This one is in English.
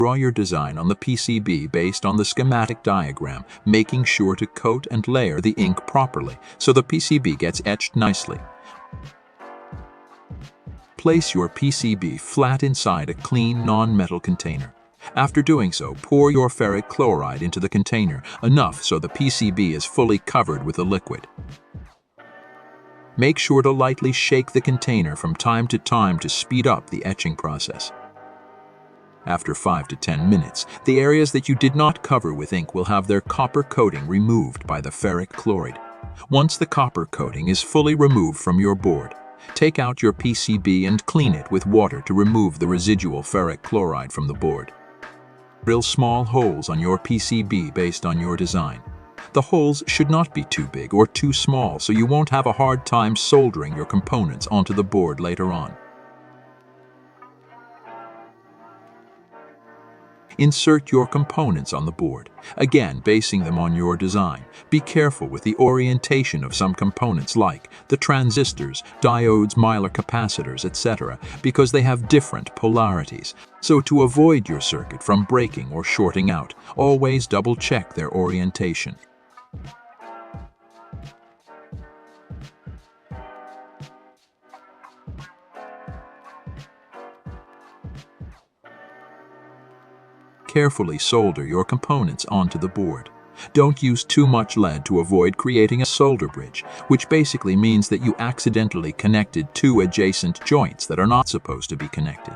Draw your design on the PCB based on the schematic diagram, making sure to coat and layer the ink properly so the PCB gets etched nicely. Place your PCB flat inside a clean, non-metal container. After doing so, pour your ferric chloride into the container, enough so the PCB is fully covered with the liquid. Make sure to lightly shake the container from time to speed up the etching process. After 5 to 10 minutes, the areas that you did not cover with ink will have their copper coating removed by the ferric chloride. Once the copper coating is fully removed from your board, take out your PCB and clean it with water to remove the residual ferric chloride from the board. Drill small holes on your PCB based on your design. The holes should not be too big or too small so you won't have a hard time soldering your components onto the board later on. Insert your components on the board, again basing them on your design. Be careful with the orientation of some components like the transistors, diodes, Mylar capacitors, etc., because they have different polarities. So to avoid your circuit from breaking or shorting out, always double-check their orientation. Carefully solder your components onto the board. Don't use too much lead to avoid creating a solder bridge, which basically means that you accidentally connected two adjacent joints that are not supposed to be connected.